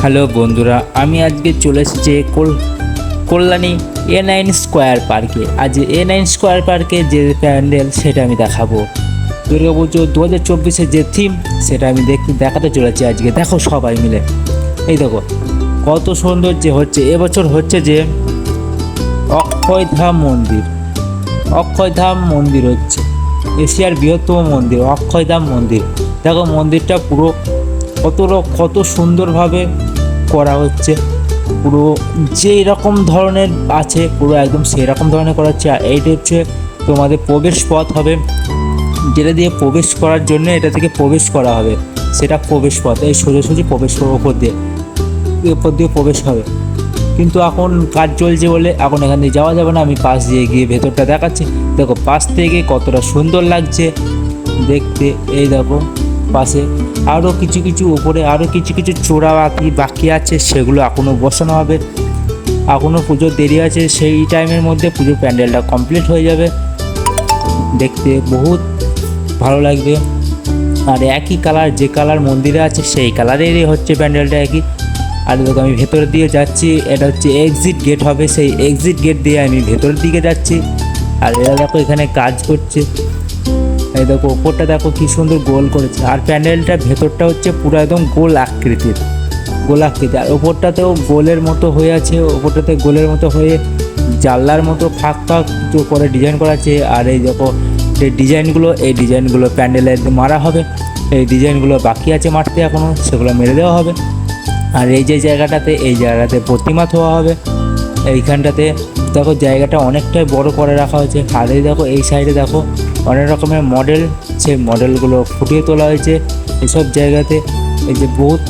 Hello বন্ধুরা, আমি আজকে চলে এসেছি কল্যাণী A9 স্কোয়ার পার্কে। আজ A9 স্কোয়ার পার্কে যে প্যান্ডেল সেটা আমি দেখাবো। দুর্গাপুজো 2024-এর যে থিম সেটা আমি দেখাতে চলেছি আজকে। দেখো সবাই মিলে, এই দেখো কত সুন্দর যে হচ্ছে। এবছর হচ্ছে যে অক্ষয়ধাম মন্দির হচ্ছে এশিয়ার বৃহত্তম মন্দির, অক্ষয়ধাম মন্দির। দেখো মন্দিরটা পুরো কত সুন্দরভাবে করা হচ্ছে। পুরো যেই রকম ধরনের আছে পুরো একদম সেই রকম ধরনের করা হচ্ছে। আর এইটা হচ্ছে তোমাদের প্রবেশ পথ হবে, যেটা দিয়ে প্রবেশ করার জন্য এটা থেকে প্রবেশ করা হবে, সেটা প্রবেশ পথ। এই সোজাসুজি প্রবেশ ওপর দিয়ে প্রবেশ হবে, কিন্তু এখন কাজ চলছে বলে এখন এখান দিয়ে যাওয়া যাবে না। আমি পাশ দিয়ে গিয়ে ভেতরটা দেখাচ্ছি। দেখো পাশ থেকে কতটা সুন্দর লাগছে দেখতে। এই দেখো পাশে আরও কিছু উপরে আরও কিছু চোরা বাকি আছে, সেগুলো এখনও বসানো হবে। এখনও পুজোর দেরি আছে, সেই টাইমের মধ্যে পুজোর প্যান্ডেলটা কমপ্লিট হয়ে যাবে। দেখতে বহুত ভালো লাগবে। আর একই কালার, যে কালার মন্দিরে আছে সেই কালারেরই হচ্ছে প্যান্ডেলটা একই। আর দেখো আমি ভেতরের দিকে যাচ্ছি, এটা হচ্ছে এক্সিট গেট হবে, সেই এক্সিট গেট দিয়ে আমি ভেতরের দিকে যাচ্ছি। আর এরা দেখো এখানে কাজ করছে। এই দেখো ওপরটা দেখো কি সুন্দর গোল করেছে। আর প্যান্ডেলটার ভেতরটা হচ্ছে পুরো একদম গোল আকৃতির। আর ওপরটাতেও গোলের মতো হয়ে আছে, ওপরটাতে গোলের মতো হয়ে জানলার মতো ফাঁক করে ডিজাইন করা আছে। আর এই দেখো এই ডিজাইনগুলো প্যান্ডেলে মারা হবে। এই ডিজাইনগুলো বাকি আছে মারতে এখনও, সেগুলো মেরে দেওয়া হবে। আর এই জায়গাটাতে প্রতিমা থোয়া হবে। এইখানটাতে দেখো জায়গাটা অনেকটাই বড় করে রাখা হয়েছে। আর এই দেখো এই সাইডে দেখো অনেক রকমের মডেল, সেই মডেলগুলো ফুটিয়ে তোলা হয়েছে এসব জায়গাতে। এই যে বহুত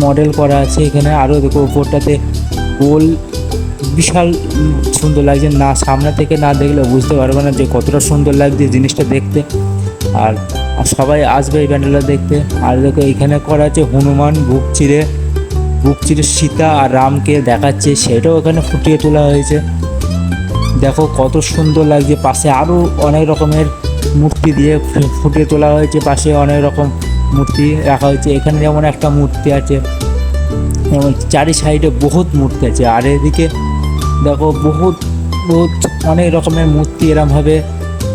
মডেল করা আছে এখানে। আরও দেখো উপরটাতে গোল, বিশাল সুন্দর লাগছে। না সামনে থেকে না দেখলে বুঝতে পারবে না যে কতটা সুন্দর লাগছে জিনিসটা দেখতে। আর সবাই আসবে এই প্যান্ডেলটা দেখতে। আর দেখো এইখানে করা আছে হনুমান বুক চিরে সীতা আর রামকে দেখাচ্ছে, সেটাও এখানে ফুটিয়ে তোলা হয়েছে। দেখো কত সুন্দর লাগছে। পাশে আরও অনেক রকমের মূর্তি দিয়ে ফুটিয়ে তোলা হয়েছে। পাশে অনেক রকম মূর্তি রাখা হয়েছে। এখানে যেমন একটা মূর্তি আছে, যেমন চারি সাইডে বহুত মূর্তি আছে। আর এদিকে দেখো বহুত অনেক রকমের মূর্তি এরমভাবে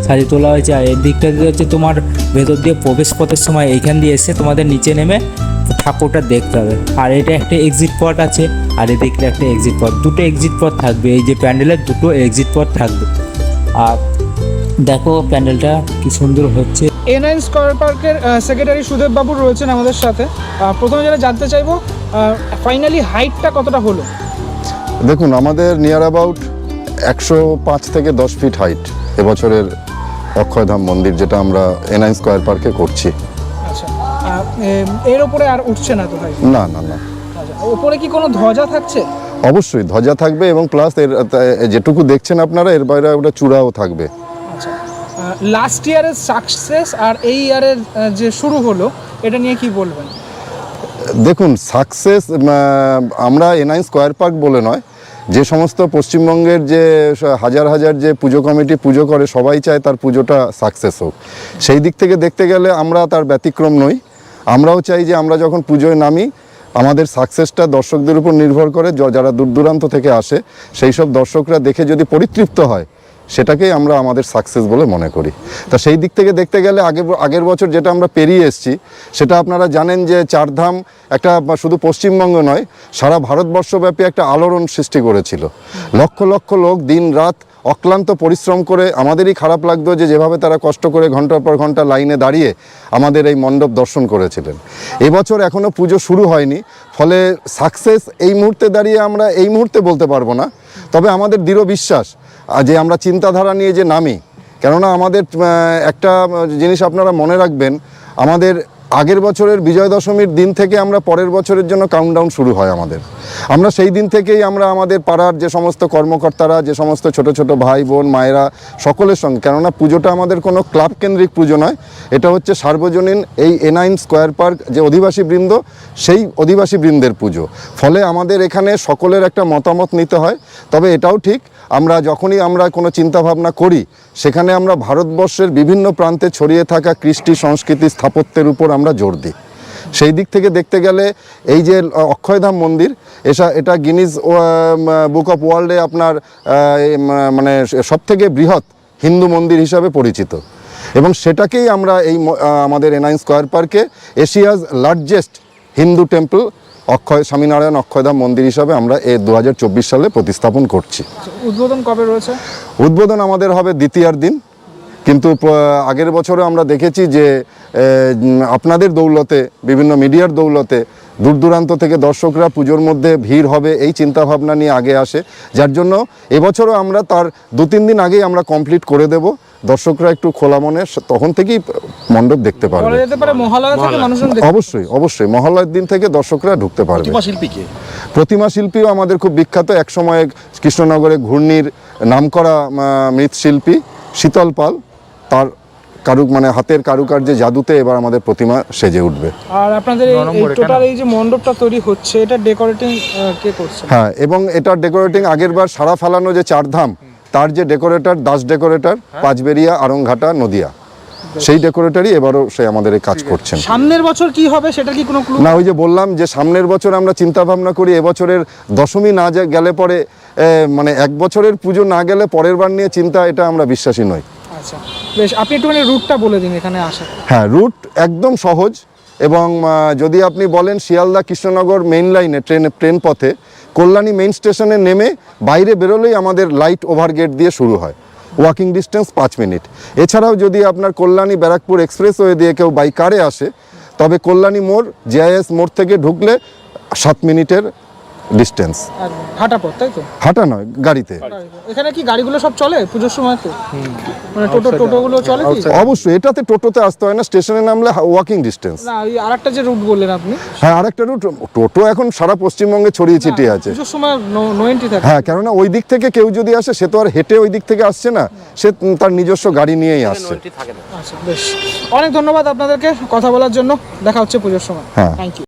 সাজিয়ে তোলা হয়েছে। আর এই দিকটাতে হচ্ছে তোমার ভেতর দিয়ে প্রবেশ পথের সময় এইখান দিয়ে এসে তোমাদের নিচে নেমে ঠাকুরটা দেখতে হবে। আর এটা একটা এক্সিট পথ আছে, আর এদিকটা একটা এক্সিট পথ, দুটো এক্সিট পথ থাকবে। এই যে প্যান্ডেলের দুটো এক্সিট পথ থাকবে। আর দেখো প্যান্ডেলটা কি সুন্দর হচ্ছে। A9 স্কোয়ার পার্কের সেক্রেটারি সুদেব বাবু রয়েছেন আমাদের সাথে। প্রথমে যেটা জানতে চাইবো, ফাইনালি হাইটটা কতটা হলো? দেখুন, আমাদের নিয়ার অ্যাবাউট 105 থেকে 10 ফিট হাইট এবছরের অক্ষয়ধাম মন্দির, যেটা আমরা A9 স্কোয়ার পার্কে করছি। আচ্ছা, এর ওপরে আর উঠছে না তো ভাই? না। ওপরে কি কোনো ধ্বজা থাকছে? অবশ্যই ধ্বজা থাকবে, এবং প্লাস এর যেটুকু দেখছেন আপনারা এর বাইরে ওটা চূড়াও থাকবে। আচ্ছা, লাস্ট ইয়ারের সাকসেস আর এই ইয়ারের যে শুরু হলো, এটা নিয়ে কি বলবেন? দেখুন, সাকসেস আমরা A9 স্কোয়ার পার্ক বলে নয়, যে সমস্ত পশ্চিমবঙ্গের যে হাজার যে পুজো কমিটি পুজো করে সবাই চায় তার পুজোটা সাকসেস হোক। সেই দিক থেকে দেখতে গেলে আমরা তার ব্যতিক্রম নই। আমরাও চাই যে আমরা যখন পুজোয় নামি আমাদের সাকসেসটা দর্শকদের উপর নির্ভর করে। যারা দূর দূরান্ত থেকে আসে সেই সব দর্শকরা দেখে যদি পরিতৃপ্ত হয়, সেটাকেই আমরা আমাদের সাকসেস বলে মনে করি। তা সেই দিক থেকে দেখতে গেলে আগের বছর যেটা আমরা পেরিয়ে এসেছি, সেটা আপনারা জানেন যে চারধাম একটা শুধু পশ্চিমবঙ্গ নয়, সারা ভারতবর্ষব্যাপী একটা আলোড়ন সৃষ্টি করেছিল। লক্ষ লোক দিন রাত অক্লান্ত পরিশ্রম করে, আমাদেরই খারাপ লাগতো যে যেভাবে তারা কষ্ট করে ঘন্টার পর ঘন্টা লাইনে দাঁড়িয়ে আমাদের এই মণ্ডপ দর্শন করেছিলেন। এবছর এখনও পুজো শুরু হয়নি, ফলে সাকসেস এই মুহূর্তে দাঁড়িয়ে আমরা এই মুহূর্তে বলতে পারবো না। তবে আমাদের দৃঢ় বিশ্বাস যে আমরা চিন্তাধারা নিয়ে যে নামি, কেননা আমাদের একটা জিনিস আপনারা মনে রাখবেন, আমাদের আগের বছরের বিজয় দশমীর দিন থেকে আমরা পরের বছরের জন্য কাউন্টডাউন শুরু হয় আমাদের। আমরা সেই দিন থেকেই আমরা আমাদের পাড়ার যে সমস্ত কর্মকর্তারা, যে সমস্ত ছোট ভাই বোন মায়েরা সকলের সঙ্গে, কেননা পুজোটা আমাদের কোনো ক্লাব কেন্দ্রিক পুজো নয়, এটা হচ্ছে সার্বজনীন এই A9 স্কোয়ার পার্ক যে অধিবাসী বৃন্দ, সেই অধিবাসী বৃন্দের পুজো। ফলে আমাদের এখানে সকলের একটা মতামত নিতে হয়। তবে এটাও ঠিক, যখনই আমরা কোনো চিন্তাভাবনা করি, সেখানে আমরা ভারতবর্ষের বিভিন্ন প্রান্তে ছড়িয়ে থাকা কৃষ্টি সংস্কৃতি স্থাপত্যের উপর আমরা জোর দিই। সেই দিক থেকে দেখতে গেলে এই যে অক্ষয়ধাম মন্দির এটা গিনিজ বুক অফ ওয়ার্ল্ডে আপনার মানে সবথেকে বৃহৎ হিন্দু মন্দির হিসাবে পরিচিত, এবং সেটাকেই আমরা আমাদের এনআইন স্কয়ার পার্কে এশিয়াজ লার্জেস্ট হিন্দু টেম্পল স্বামীনারায়ণ অক্ষয়ধাম মন্দির হিসাবে আমরা 2024 সালে প্রতিস্থাপন করছি। উদ্বোধন কবে রয়েছে? উদ্বোধন আমাদের হবে দ্বিতীয়ার দিন, কিন্তু আগের বছরে আমরা দেখেছি যে আপনাদের দৌলতে, বিভিন্ন মিডিয়ার দৌলতে দূর দূরান্ত থেকে দর্শকরা পুজোর মধ্যে ভিড় হবে এই চিন্তাভাবনা নিয়ে আগে আসে, যার জন্য এবছরও আমরা তার 2-3 দিন আগেই আমরা কমপ্লিট করে দেব। দর্শকরা একটু খোলা মনে তখন থেকেই মণ্ডপ দেখতে পারবে। বলা যেতে পারে মহালয়া থেকে মানুষজন অবশ্যই মহালয়ার দিন থেকে দর্শকরা ঢুকতে পারবে। প্রতিমা শিল্পীও আমাদের খুব বিখ্যাত, একসময় কৃষ্ণনগরে ঘূর্ণির নামকরা মৃৎশিল্পী শীতল পাল, তার মানে হাতের কারুকার্যে জাদুতে এবার আমাদের প্রতিমা সেজে উঠবে। আর আপনাদের টোটাল এই যে মণ্ডপটা তৈরি হচ্ছে, এটা ডেকোরেটিং কে করছে? হ্যাঁ, এবং এটা ডেকোরেটিং আগেরবার সারা ফেলানো যে 4 ধাম তার যে ডেকোরেটর, দাস ডেকোরেটর, পাঁচবেরিয়া, আরংঘাটা, নদিয়া, সেই ডেকোরেটরই এবারও সে আমাদের এই কাজ করছেন। সামনের বছর কি হবে সেটা কি কোনো ক্লু? না, ওই যে বললাম যে সামনের বছর আমরা চিন্তা ভাবনা করি এবছরের দশমী না গেলে পরে মানে এক বছরের পুজো না গেলে পরের বার নিয়ে চিন্তা, এটা আমরা বিশ্বাসী নই। আচ্ছা বেশ, আপনি একটুখানি রুটটা বলে দিন এখানে আসা। হ্যাঁ, রুট একদম সহজ, এবং যদি আপনি বলেন শিয়ালদা কৃষ্ণনগর মেইন লাইনে ট্রেন পথে কল্যাণী মেইন স্টেশনে নেমে বাইরে বেরোলেই আমাদের লাইট ওভারগেট দিয়ে শুরু হয়, ওয়াকিং ডিস্টেন্স 5 মিনিট। এছাড়াও যদি আপনার কল্যাণী ব্যারাকপুর এক্সপ্রেসওয়ে দিয়ে কেউ বাই কারে আসে, তবে কল্যাণী মোড় জেআইএস মোড় থেকে ঢুকলে 7 মিনিটের ডিস্টেন্স। হাঁটা পথ, তাই তো? হাঁটা নয়, গাড়িতে। এখানে কি গাড়িগুলো সব চলে পুজোর সময়তে? মানে টোটোগুলো চলে কি? অবশ্যই, এটাতে টোটোতে আসতে হয় না, স্টেশনে নামলে ওয়াকিং ডিস্টেন্স। না, ওই আরেকটা যে রুট বললেন আপনি। হ্যাঁ, আরেকটা রুট, টোটো এখন সারা পশ্চিমবঙ্গে ছড়িয়ে ছিটিয়ে আছে। পুজোর সময় নো এন্ট্রি থাকে। হ্যাঁ, কেননা ওই দিক থেকে কেউ যদি আসে সে তো আর হেঁটে ওই দিক থেকে আসছে না, সে তার নিজস্ব গাড়ি নিয়েই আসছে। আচ্ছা বেশ, অনেক ধন্যবাদ আপনাদেরকে কথা বলার জন্য। দেখা হচ্ছে পুজোর সময়। হ্যাঁ। Thank you.